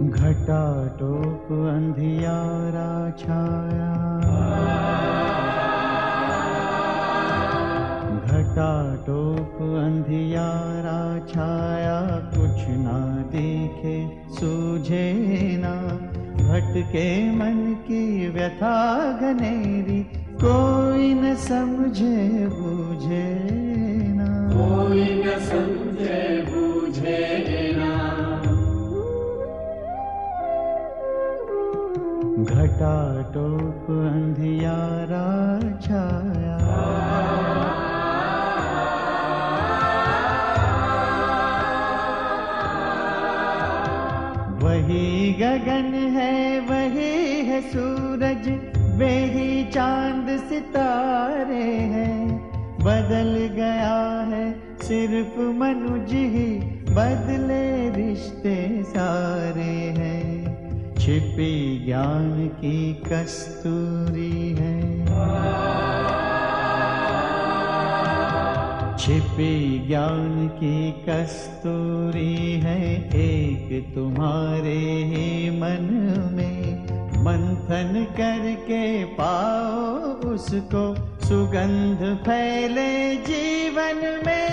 घटाटोप अंधियारा छाया, घटाटोप अंधियारा छाया, कुछ ना देखे सूझे ना, भटके मन की व्यथा घनेरी, कोई न समझे बूझे ना, कोई न समझे बूझे ना। घटाटोप अंधियारा छाया, वही गगन है वही है सूरज, वे ही चांद सितारे हैं, बदल गया है सिर्फ मनुज ही, बदले रिश्ते सारे हैं, छिपी ज्ञान की कस्तूरी है, छिपी ज्ञान की कस्तूरी है, एक तुम्हारे ही मन में, मंथन करके पाओ उसको, सुगंध फैले जीवन में,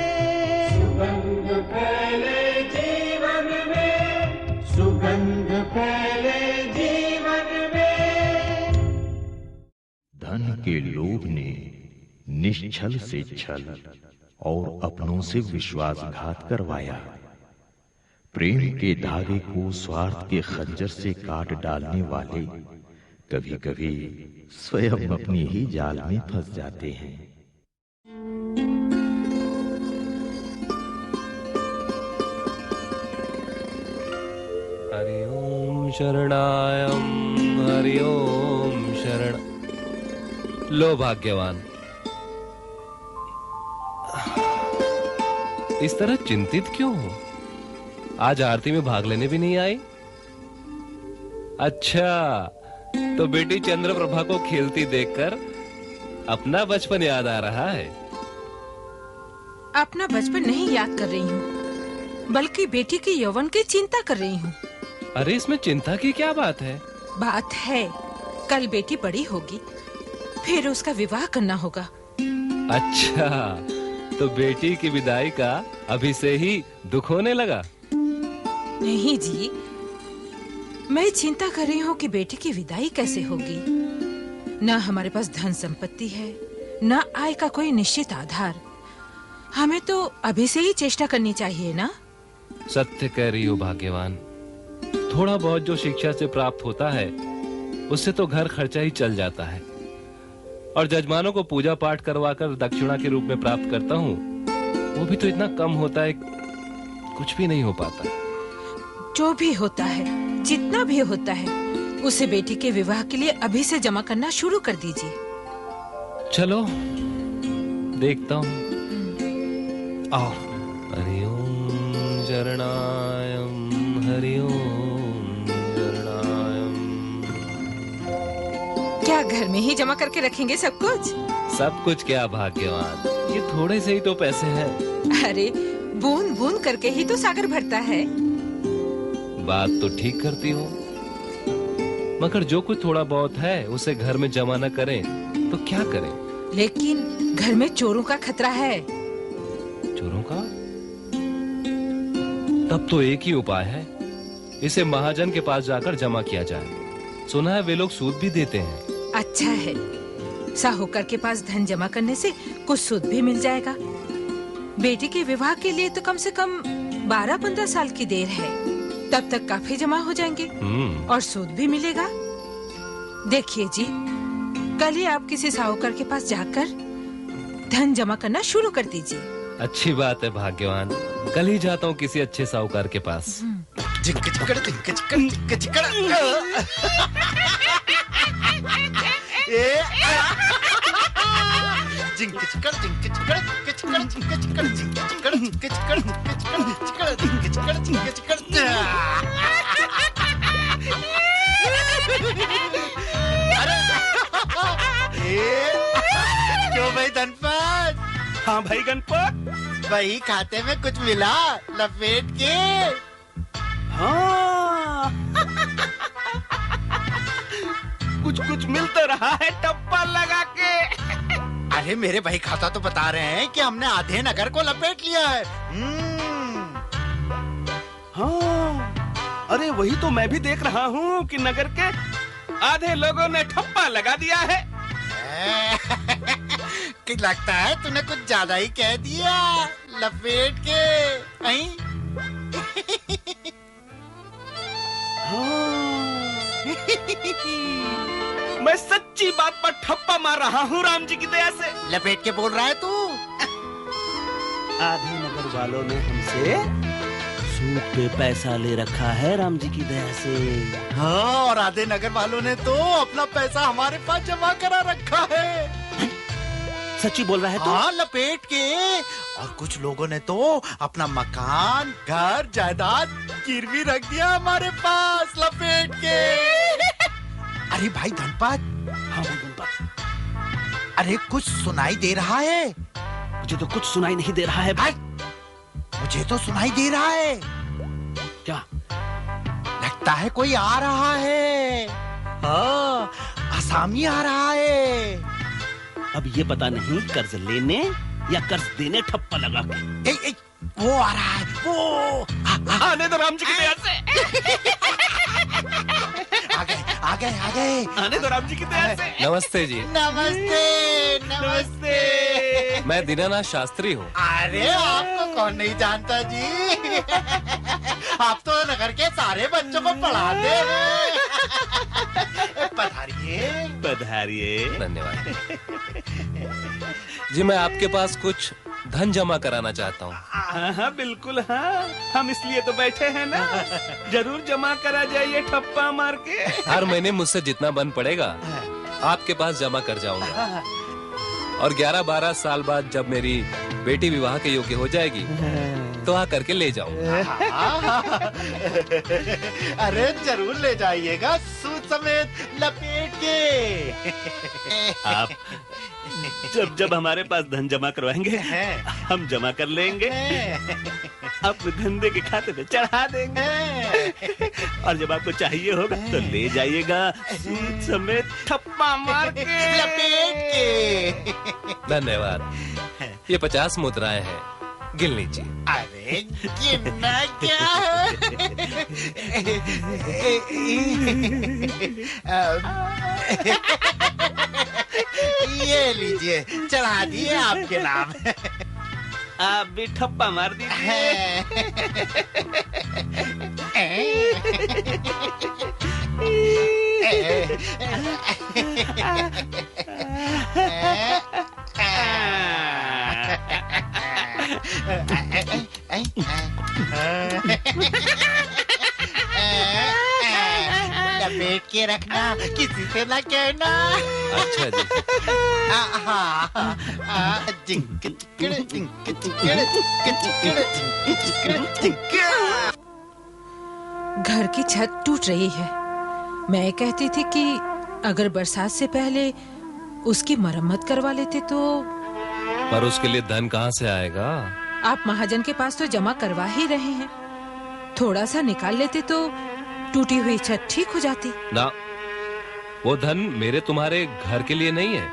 सुगंध फैले जीवन में, सुगंध फैले जीवन में। धन के लोभ ने निश्छल से छल और अपनों से विश्वासघात करवाया, प्रेम के धागे को स्वार्थ के खंजर से काट डालने वाले कभी कभी स्वयं अपनी ही जाल में फंस जाते हैं। हरि ओम शरणायम, हरि ओम शरण। लो भाग्यवान, इस तरह चिंतित क्यों हो? आज आरती में भाग लेने भी नहीं आई? अच्छा, तो बेटी चंद्रप्रभा को खेलती देखकर अपना बचपन याद आ रहा है? अपना बचपन नहीं याद कर रही हूँ, बल्कि बेटी की यौवन की चिंता कर रही हूँ। अरे इसमें चिंता की क्या बात है? बात है, कल बेटी बड़ी होगी, फिर उसका विवाह करना होगा। अच्छा, तो बेटी की विदाई का अभी से ही दुख होने लगा? नहीं जी, मैं चिंता कर रही हूँ कि बेटी की विदाई कैसे होगी। न हमारे पास धन संपत्ति है, न आय का कोई निश्चित आधार। हमें तो अभी से ही चेष्टा करनी चाहिए ना? सत्य कह रही हो भाग्यवान। थोड़ा बहुत जो शिक्षा से प्राप्त होता है उससे तो घर खर्चा ही चल जाता है, और जजमानों को पूजा पाठ करवाकर दक्षिणा के रूप में प्राप्त करता हूँ, वो भी तो इतना कम होता है, कुछ भी नहीं हो पाता। जो भी होता है, जितना भी होता है, उसे बेटी के विवाह के लिए अभी से जमा करना शुरू कर दीजिए। चलो देखता हूँ। आओ। हरि ओम शरणायम, हरि ओम शरणायम। क्या घर में ही जमा करके रखेंगे सब कुछ? सब कुछ क्या भाग्यवान, ये थोड़े से ही तो पैसे हैं। अरे बूंद बूंद करके ही तो सागर भरता है। बात तो ठीक करती हो, मगर जो कुछ थोड़ा बहुत है उसे घर में जमा न करें तो क्या करें? लेकिन घर में चोरों का खतरा है। चोरों का? तब तो एक ही उपाय है, इसे महाजन के पास जाकर जमा किया जाए। सुना है वे लोग सूद भी देते हैं। अच्छा है, साहूकार के पास धन जमा करने से कुछ सूद भी मिल जाएगा। बेटी के विवाह के लिए तो कम से कम 12-15 साल की देर है, तब तक काफी जमा हो जाएंगे और सूद भी मिलेगा। देखिए जी, कल ही आप किसी साहूकार के पास जाकर धन जमा करना शुरू कर दीजिए। अच्छी बात है भाग्यवान, कल ही जाता हूँ किसी अच्छे साहूकार के पास। क्यों भाई धनपत? हाँ भाई गणपत, वही खाते में कुछ मिला लपेट के? हाँ कुछ मिल तो रहा है टप्पा लगा के। अरे मेरे भाई खाता तो बता रहे हैं कि हमने आधे नगर को लपेट लिया है। हाँ, अरे वही तो मैं भी देख रहा हूँ कि नगर के आधे लोगों ने ठप्पा लगा दिया है। कि लगता है तूने कुछ ज्यादा ही कह दिया, लपेट के। मैं सच्ची बात पर ठप्पा मार रहा हूँ राम जी की दया से। लपेट के बोल रहा है तू? आधे नगर वालों ने हमसे सूद पे पैसा ले रखा है राम जी की दया से। हाँ, और आधे नगर वालों ने तो अपना पैसा हमारे पास जमा करा रखा है। सच्ची बोल रहा है तू? हाँ, लपेट के। और कुछ लोगों ने तो अपना मकान, घर, जायदाद गिरवी रख दिया हमारे पास, लपेट के। अरे भाई धनपत। हाँ धनपत। अरे कुछ सुनाई दे रहा है? मुझे तो कुछ सुनाई नहीं दे रहा है भाई। मुझे तो सुनाई दे रहा है। क्या? लगता है कोई आ रहा है। हाँ, आसामी आ रहा है। अब ये पता नहीं कर्ज लेने या कर्ज देने ठप्पा लगा के। वो आ रहा है, वो आने दो राम जी की दया से। आ गए। आने दो राम जी की दया से। नमस्ते जी। नमस्ते। मैं दीनानाथ शास्त्री हूँ। अरे आपको कौन नहीं जानता जी। आप तो नगर के सारे बच्चों को पढ़ाते हैं। पधारिए। धन्यवाद जी। मैं आपके पास कुछ धन जमा कराना चाहता हूँ। हाँ बिल्कुल। हाँ, हम इसलिए तो बैठे हैं ना। जरूर जमा करा जाइए ठप्पा मार के। हर महीने मुझसे जितना बन पड़ेगा आपके पास जमा कर जाऊंगा। और 11-12 साल बाद जब मेरी बेटी विवाह के योग्य हो जाएगी तो आ करके ले जाऊंगा। अरे जरूर ले जाइएगा, सूद समेत लपेट के। आप जब हमारे पास धन जमा करवाएंगे हम जमा कर लेंगे, अपने धंधे के खाते में चढ़ा देंगे। और जब आपको चाहिए होगा तो ले जाइएगा, सूद समेत ठप्पा मार के, लपेट के। धन्यवाद। ये 50 मुद्राएं हैं, गिन लीजिए। अरे गिनना क्या ये लीजिए, चढ़ा दिए आपके नाम। आप भी ठप्पा मार दीजिए। लपेट के रखना, किसी से ना कहना। अच्छा जी। घर की छत टूट रही है। मैं कहती थी कि अगर बरसात से पहले उसकी मरम्मत करवा लेते तो। पर उसके लिए धन कहाँ से आएगा? आप महाजन के पास तो जमा करवा ही रहे हैं। थोड़ा सा निकाल लेते तो टूटी हुई छत ठीक हो जाती। ना, वो धन मेरे तुम्हारे घर के लिए नहीं है,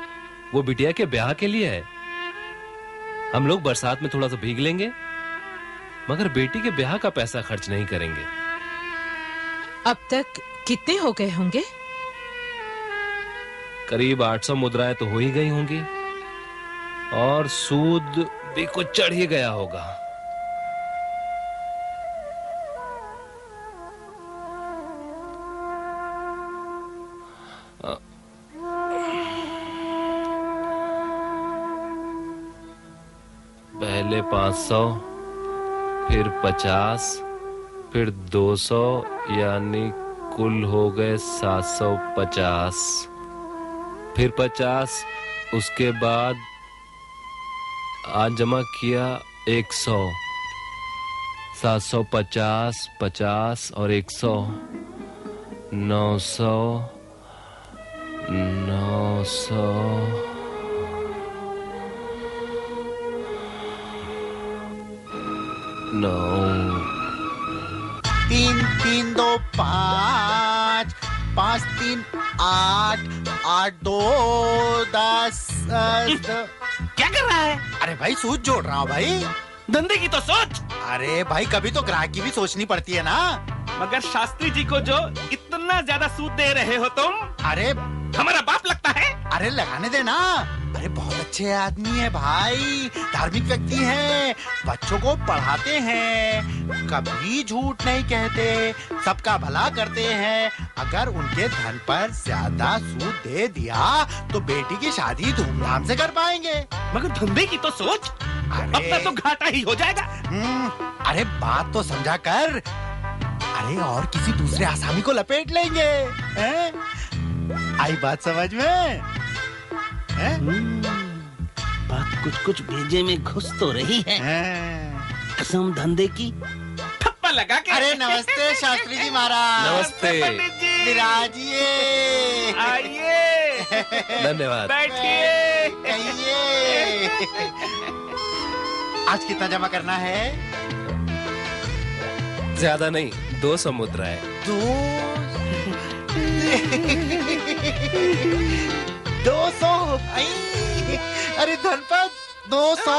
वो बिटिया के ब्याह के लिए है। हम लोग बरसात में थोड़ा सा भीग लेंगे, मगर बेटी के ब्याह का पैसा खर्च नहीं करेंगे। अब तक कितने हो गए होंगे? करीब 800 मुद्राएं तो हो ही गई होंगी, और सूद भी कुछ चढ़ ही गया होगा। पहले 500, फिर 50, फिर 200, यानी कुल हो गए 750। फिर 50, उसके बाद आज जमा किया 100, 750, 50 और 100, 900, 3 3 2 5, 5 3 8 8 2 10 क्या कर रहा है? अरे भाई सूद जोड़ रहा हूँ भाई। धंधे की तो सोच। अरे भाई कभी तो ग्राहक की भी सोचनी पड़ती है ना। मगर शास्त्री जी को जो इतना ज्यादा सूद दे रहे हो तुम, अरे हमारा बाप लगता है। अरे लगाने देना। अरे बहुत अच्छे आदमी है भाई, धार्मिक व्यक्ति हैं, बच्चों को पढ़ाते हैं, कभी झूठ नहीं कहते, सबका भला करते हैं। अगर उनके धन पर ज्यादा सूद दे दिया तो बेटी की शादी धूमधाम से कर पाएंगे। मगर धंधे की तो सोच। अपना तो घाटा ही हो जाएगा। अरे बात तो समझा कर। अरे और किसी दूसरे आसामी को लपेट लेंगे, हैं? आई बात समझ में? बात कुछ भेजे में घुस तो रही है। कसम धंधे की ठप्पा लगा के। अरे नमस्ते शास्त्री जी महाराज। नमस्ते। विराजिए। आइए। धन्यवाद। बैठिए। कहिए। आज कितना जमा करना है? ज्यादा नहीं, 200 मुद्राएं। 200। अरे धनपत 200।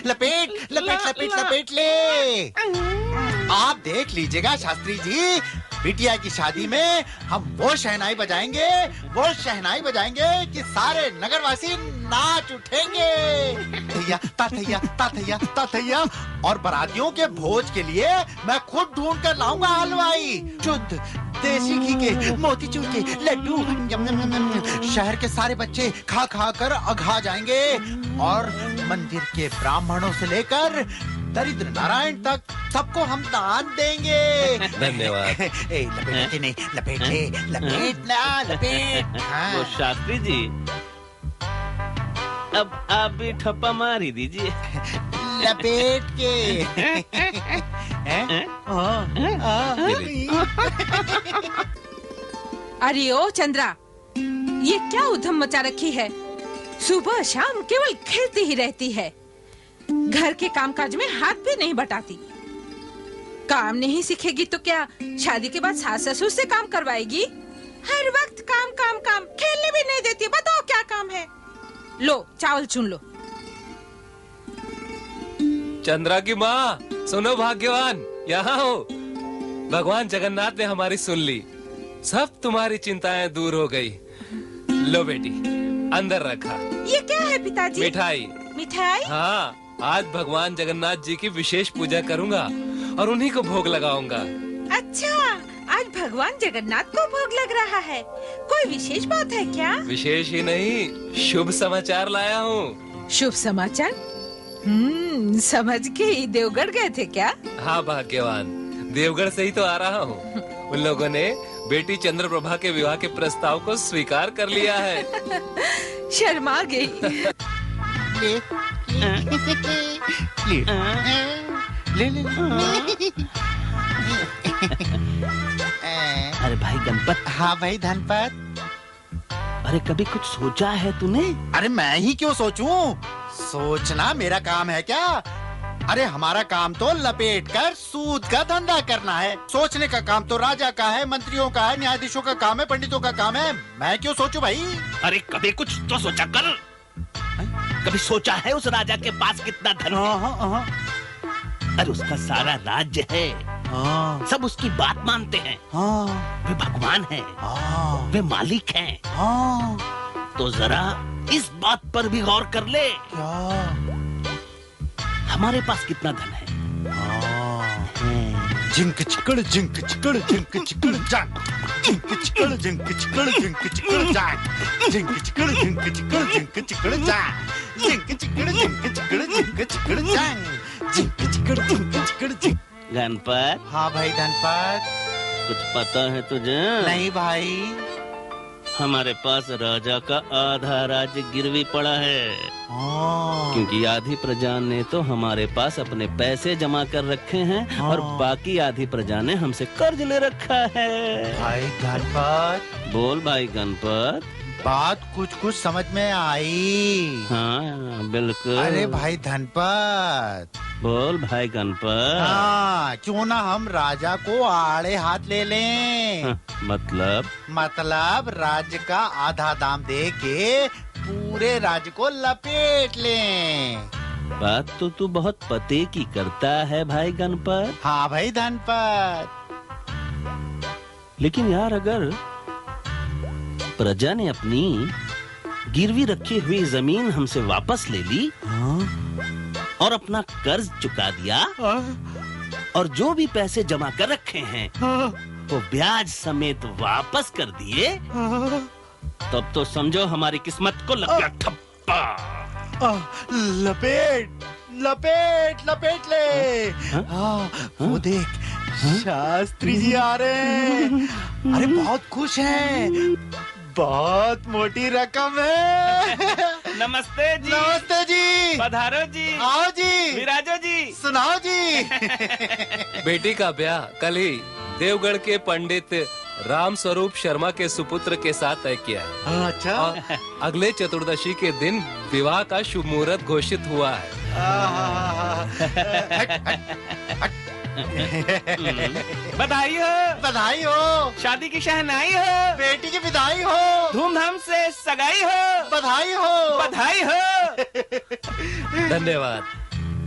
लपेट लपेट लपेट लपेट ले। आप देख लीजिएगा शास्त्री जी, बिटिया की शादी में हम वो शहनाई बजाएंगे, कि सारे नगरवासी नाच उठेंगे। थैया ताथैया ताथैया ताथैया। और बारातियों के भोज के लिए मैं खुद ढूंढ कर लाऊंगा हलवाई, शुद्ध देसी घी के मोतीचूर के लड्डू। शहर के सारे बच्चे खा खा कर अघा जाएंगे और मंदिर के ब्राह्मणों से लेकर दरिद्र नारायण तक सबको हम दान देंगे। धन्यवाद। लपेट नहीं, लपेट ले, लपेट ना, लपेट। तो शास्त्री जी, अब आप भी ठप्पा मार ही दीजिए। लपेट के। अरे ओ चंद्रा, ये क्या उधम मचा रखी है? सुबह शाम केवल खेलती ही रहती है, घर के कामकाज में हाथ भी नहीं बटाती। काम नहीं सीखेगी तो क्या शादी के बाद सास ससुर से काम करवाएगी? हर वक्त काम काम काम, खेलने भी नहीं देती। बताओ क्या काम है? लो चावल चुन लो। चंद्रा की माँ, सुनो भाग्यवान, यहाँ हो। भगवान जगन्नाथ ने हमारी सुन ली, सब तुम्हारी चिंताएं दूर हो गई। लो बेटी, अंदर रखा। ये क्या है पिताजी? मिठाई। मिठाई? हाँ, आज भगवान जगन्नाथ जी की विशेष पूजा करूँगा और उन्हीं को भोग लगाऊंगा। अच्छा, आज भगवान जगन्नाथ को भोग लग रहा है। कोई विशेष बात है क्या? विशेष ही नहीं, शुभ समाचार लाया हूँ। शुभ समाचार? समझ के ही देवगढ़ गए थे क्या? हाँ भाग्यवान, देवगढ़ से ही तो आ रहा हूँ। उन लोगों ने बेटी चंद्रप्रभा के विवाह के प्रस्ताव को स्वीकार कर लिया है। शर्मा गई। अरे भाई गणपत। हाँ भाई धनपत। अरे कभी कुछ सोचा है तूने? अरे मैं ही क्यों सोचूं? सोचना मेरा काम है क्या? अरे हमारा काम तो लपेट कर सूद का धंधा करना है। सोचने का काम तो राजा का है, मंत्रियों का है, न्यायाधीशों का काम है, पंडितों का काम है। मैं क्यों सोचूं भाई? अरे कभी कुछ तो सोचा कर। कभी सोचा है उस राजा के पास कितना धन है? अरे उसका सारा राज्य है, सब उसकी बात मानते हैं। वे भगवान हैं, वे मालिक हैं। तो जरा इस बात पर भी गौर कर ले। हमारे पास कितना धन है? जिंक चिकड़ जिंक चिकड़ जिंक चिकड़ जांग, जिंक चिकड़ जिंक चिकड़ जिंक चिकड़ जांग, जिंक चिकड़ जिंक चिकड़ जिंक चिकड़ जांग, जिंक चिकड़ जिंक चिकड़ जिंक चिकड़ जांग, जिंक चिकड़ जिंक चिकड़ जिंक। गणपत। हाँ भाई धनपत। कुछ पता है तुझे? नहीं भाई। हमारे पास राजा का आधा राज्य गिरवी पड़ा है, क्योंकि आधी प्रजा ने तो हमारे पास अपने पैसे जमा कर रखे हैं और बाकी आधी प्रजा ने हमसे कर्ज ले रखा है। भाई गणपत। बोल भाई गणपत। बात कुछ कुछ समझ में आई। हाँ बिल्कुल। अरे भाई धनपत, बोल भाई गणपत। हाँ, क्यों ना हम राजा को आड़े हाथ ले लें। हाँ, मतलब राज्य का आधा दाम दे के पूरे राज्य को लपेट लें। बात तो तू बहुत पते की करता है भाई गणपत। हाँ भाई धनपत। लेकिन यार, अगर प्रजा ने अपनी गिरवी रखी हुई जमीन हमसे वापस ले ली, और अपना कर्ज चुका दिया, और जो भी पैसे जमा कर रखे हैं वो ब्याज समेत वापस कर दिए, तब तो समझो हमारी किस्मत को लग गया ठप्पा। लपेट ले। वो देख, शास्त्री जी आ रहे हैं। अरे बहुत खुश हैं, बहुत मोटी रकम है। नमस्ते जी। नमस्ते जी। पधारो जी। आओ जी। विराजो जी। सुनाओ जी। बेटी का ब्याह कल ही देवगढ़ के पंडित राम स्वरूप शर्मा के सुपुत्र के तय तय किया है। अच्छा। और अगले चतुर्दशी के दिन विवाह का शुभ मुहूर्त घोषित हुआ है। बधाई हो। बधाई हो। शादी की शहनाई हो। बेटी की विदाई हो। धूमधाम से सगाई हो। बधाई हो। बधाई हो। धन्यवाद।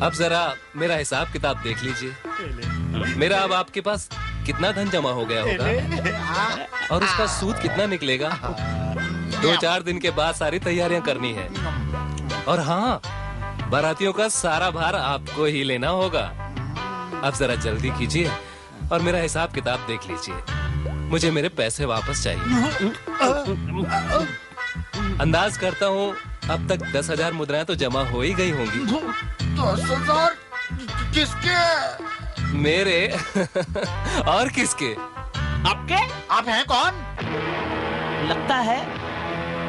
अब जरा मेरा हिसाब किताब देख लीजिए। मेरा अब आपके पास कितना धन जमा हो गया होगा और उसका सूद कितना निकलेगा। 2-4 दिन के बाद सारी तैयारियां करनी है। और हाँ, बारातियों का सारा भार आपको ही लेना होगा। अब जरा जल्दी कीजिए और मेरा हिसाब किताब देख लीजिए। मुझे मेरे पैसे वापस चाहिए। अंदाज करता हूँ अब तक 10,000 मुद्राएं तो जमा हो ही गई होंगी। 10,000? किसके? मेरे और किसके? आपके? आप हैं कौन? लगता है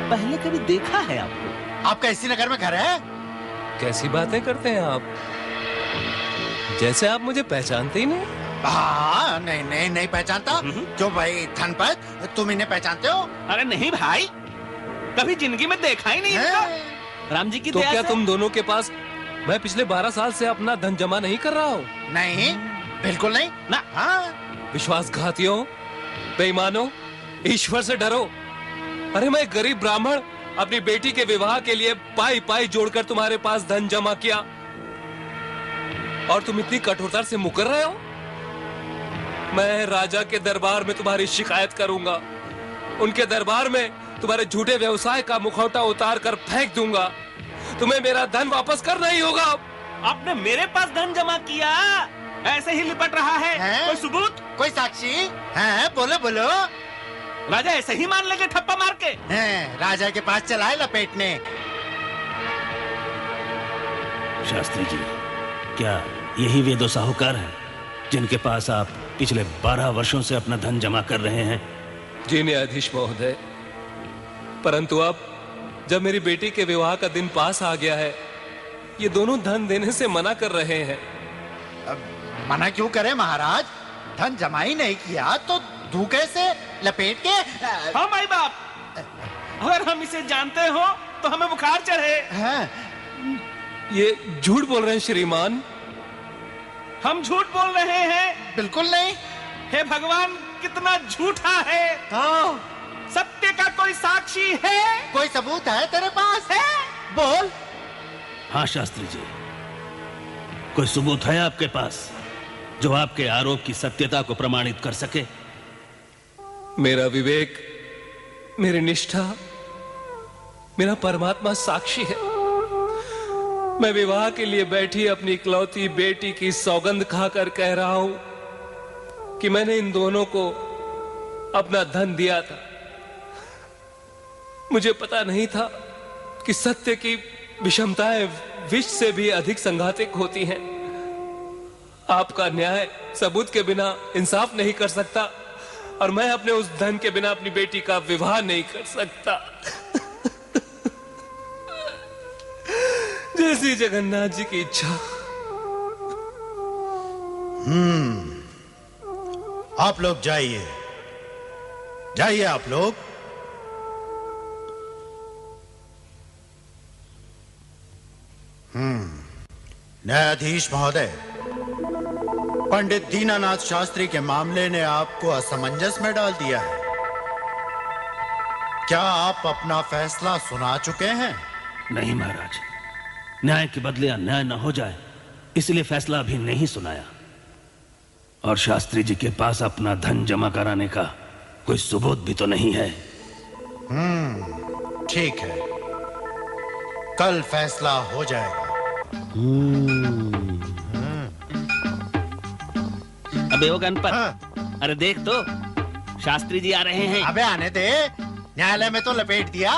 पहले कभी देखा है आपको। आपका इसी नगर में घर है? कैसी बातें करते हैं आप, जैसे आप मुझे पहचानते ही नहीं। हाँ, नहीं पहचानता। क्यों भाई धनपत, तुम इन्हें पहचानते हो? अरे नहीं भाई, कभी जिंदगी में देखा ही नहीं है। राम जी की तो दया क्या से। तुम दोनों के पास मैं पिछले 12 साल से अपना धन जमा नहीं कर रहा हूँ? नहीं, बिल्कुल नहीं ना। हाँ। विश्वासघातियों, बेईमानों, ईश्वर से डरो। अरे मैं गरीब ब्राह्मण अपनी बेटी के विवाह के लिए पाई पाई जोड़कर तुम्हारे पास धन जमा किया, और तुम इतनी कठोरता से मुकर रहे हो। मैं राजा के दरबार में तुम्हारी शिकायत करूंगा। उनके दरबार में तुम्हारे झूठे व्यवसाय का मुखौटा उतार कर फेंक दूंगा। तुम्हें मेरा धन वापस करना ही होगा। आपने मेरे पास धन जमा किया, ऐसे ही लिपट रहा है। कोई सबूत? कोई साक्षी है? बोलो। राजा ऐसे ही मान लेंगे ठप्पा मार के? राजा के पास चलाए लपेटने। शास्त्री जी, क्या यही वे दो साहूकार हैं जिनके पास आप पिछले 12 वर्षों से अपना धन जमा कर रहे हैं? जी न्यायाधीश महोदय, परंतु अब जब मेरी बेटी के विवाह का दिन पास आ गया है, ये दोनों धन देने से मना कर रहे हैं। मना क्यों करे महाराज? धन जमा ही नहीं किया तो धूके से लपेट के। हाँ भाई बाप, अगर हम इसे जानते हो तो हमें बुखार चढ़े। ये झूठ बोल रहे हैं श्रीमान। हम झूठ बोल रहे हैं? बिल्कुल नहीं। हे भगवान, कितना झूठा है। सत्य का कोई साक्षी है? कोई सबूत है तेरे पास? है? बोल। हाँ शास्त्री जी, कोई सबूत है आपके पास जो आपके आरोप की सत्यता को प्रमाणित कर सके? मेरा विवेक, मेरी निष्ठा, मेरा परमात्मा साक्षी है। मैं विवाह के लिए बैठी अपनी इकलौती बेटी की सौगंध खाकर कह रहा हूं कि मैंने इन दोनों को अपना धन दिया था। मुझे पता नहीं था कि सत्य की विषमताएं विष से भी अधिक संघातिक होती हैं। आपका न्याय सबूत के बिना इंसाफ नहीं कर सकता, और मैं अपने उस धन के बिना अपनी बेटी का विवाह नहीं कर सकता। जैसी जगन्नाथ जी की इच्छा। आप लोग जाइए आप लोग। न्यायाधीश महोदय, पंडित दीनानाथ शास्त्री के मामले ने आपको असमंजस में डाल दिया है। क्या आप अपना फैसला सुना चुके हैं? नहीं महाराज, न्याय के बदले अन्याय न हो जाए, इसलिए फैसला अभी नहीं सुनाया। और शास्त्री जी के पास अपना धन जमा कराने का कोई सबूत भी तो नहीं है। ठीक है, कल फैसला हो जाएगा। अबे वो गणपत, अरे देख तो, शास्त्री जी आ रहे हैं। अबे आने दे, न्यायालय में तो लपेट दिया।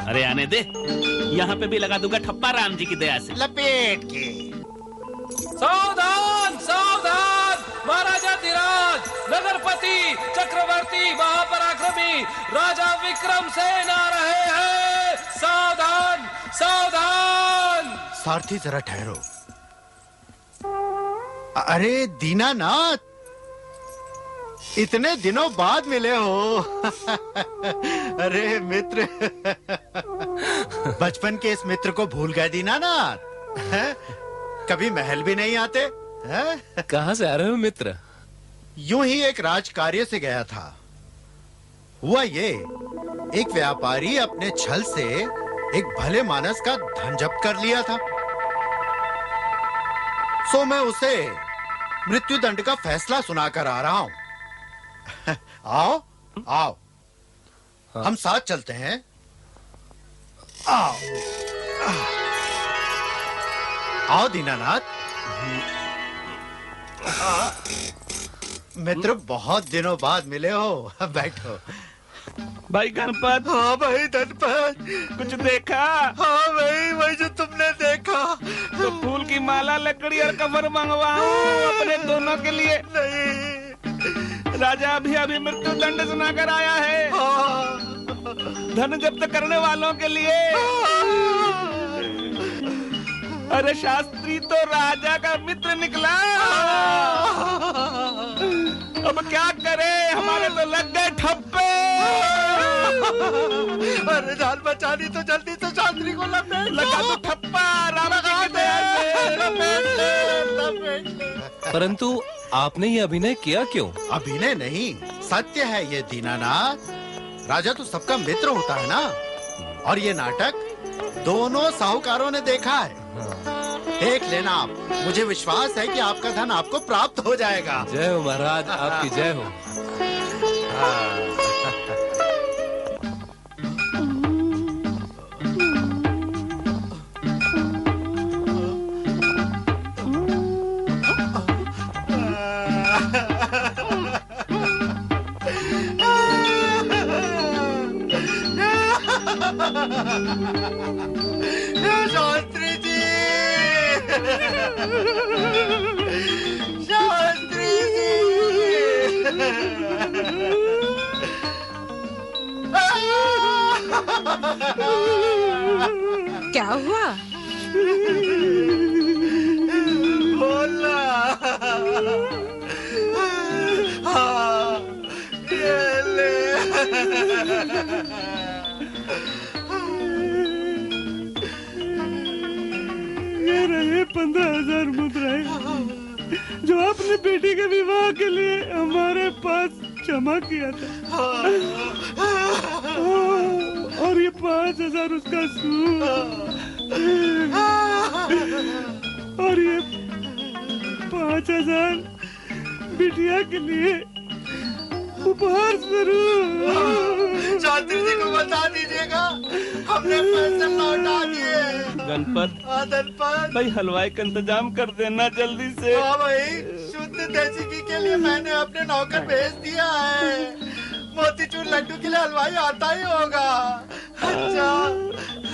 अरे आने दे, यहाँ पे भी लगा दूंगा ठप्पा राम जी की दया से। लपेट के। सावधान सावधान, महाराजा धीराज, नगरपति, चक्रवर्ती, महापराक्रमी राजा विक्रमसेन आ रहे हैं। सावधान सावधान। सारथी जरा ठहरो। अरे दीनानाथ, इतने दिनों बाद मिले हो। अरे मित्र, बचपन के इस मित्र को भूल गए दीनानाथ? हैं? कभी महल भी नहीं आते हैं? कहाँ से आ रहे हो मित्र? यूं ही एक राजकार्य से गया था। हुआ ये, एक व्यापारी अपने छल से एक भले मानस का धन जब्त कर लिया था। सो मैं उसे मृत्यु दंड का फैसला सुनाकर आ रहा हूं। आओ आओ, हम साथ चलते हैं। आओ आओ दीनानाथ। मित्र, बहुत दिनों बाद मिले हो। बैठो। भाई गणपत। हाँ भाई धनपत। कुछ देखा? हाँ भाई, वही जो तुमने देखा। तो फूल की माला, लकड़ी और कमर मंगवाऊं अपने दोनों के लिए? नहीं, राजा अभी अभी मृत्यु दंड सुनाकर आया है। धन जब्त करने वालों के लिए। अरे शास्त्री तो राजा का मित्र निकला। अब क्या करे, हमारे तो लग गए ठप्पे। अरे जान बचानी तो जल्दी से शास्त्री को लपेट लगा तो ठप्पा राम जी की दया से। परंतु आपने ये अभिनय किया क्यों? अभिनय नहीं, सत्य है ये दीनानाथ। राजा तो सबका मित्र होता है ना। और ये नाटक दोनों साहूकारों ने देखा है। देख लेना आप, मुझे विश्वास है कि आपका धन आपको प्राप्त हो जाएगा। जय हो महाराज, आपकी जय हो। शास्त्री जी, शास्त्री जी। क्या हुआ? बोला। हाँ, ये ले। ये रहे 15,000 मुद्राएं जो आपने बेटी के विवाह के लिए हमारे पास जमा किया था। और ये 5,000 उसका सूद। और ये 5,000 बिटिया के लिए उपहार स्वरूप। शास्त्री जी को बता दीजिएगा, हमने पैसे लौटा दिए। गणपत, धनपत भाई हलवाई का इंतजाम कर देना जल्दी से। हाँ भाई, शुद्ध देसी घी के लिए मैंने अपने नौकर भेज दिया है। मोतीचूर लड्डू के लिए हलवाई आता ही होगा। अच्छा,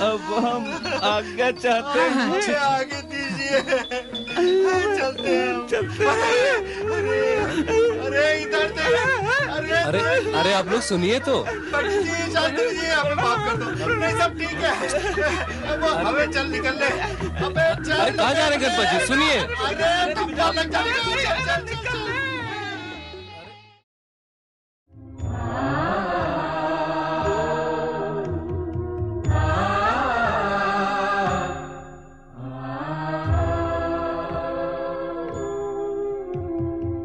अब हम आज्ञा चाहते हैं। मुझे आगे दीजिए। चलते हैं, चलते हैं। अरे इधर देखिए। अरे अरे आप लोग सुनिए तो। पंडित जी, शास्त्री जी, हमें माफ कर दो। नहीं, सब ठीक है। अब हमें चल निकलने। अबे चल। अरे कहाँ जा रहे हैं गणपत जी? सुनिए। अरे तुम क्या लग जाओगे? चल।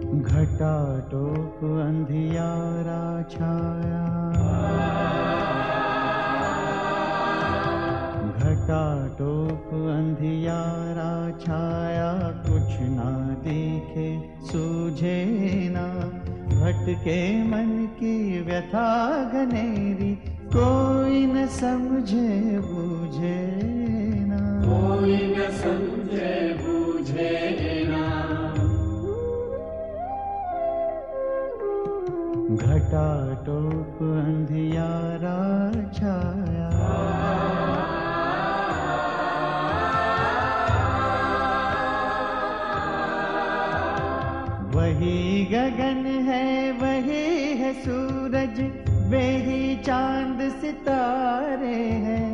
घटाटोप अंधियारा छाया, घटाटोप अंधियारा छाया, कुछ ना दिखे सूझे ना, भटके मन की व्यथा घनेरी, कोई न समझे बूझे ना, कोई न समझे बूझे ना। घटाटोप अंधियारा छाया, वही गगन है वही है सूरज, वे ही चांद सितारे हैं,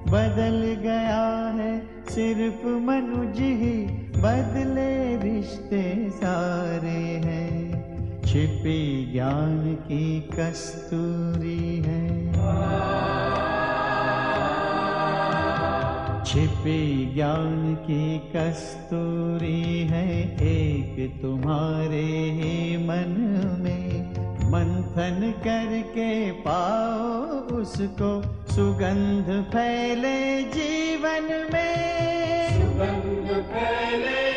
बदल गया है सिर्फ मनुज ही, बदले रिश्ते सारे हैं, छिपी ज्ञान की कस्तूरी है, छिपी ज्ञान की कस्तूरी है, एक तुम्हारे ही मन में, मंथन करके पाओ उसको, सुगंध फैले जीवन में, सुगंध फैले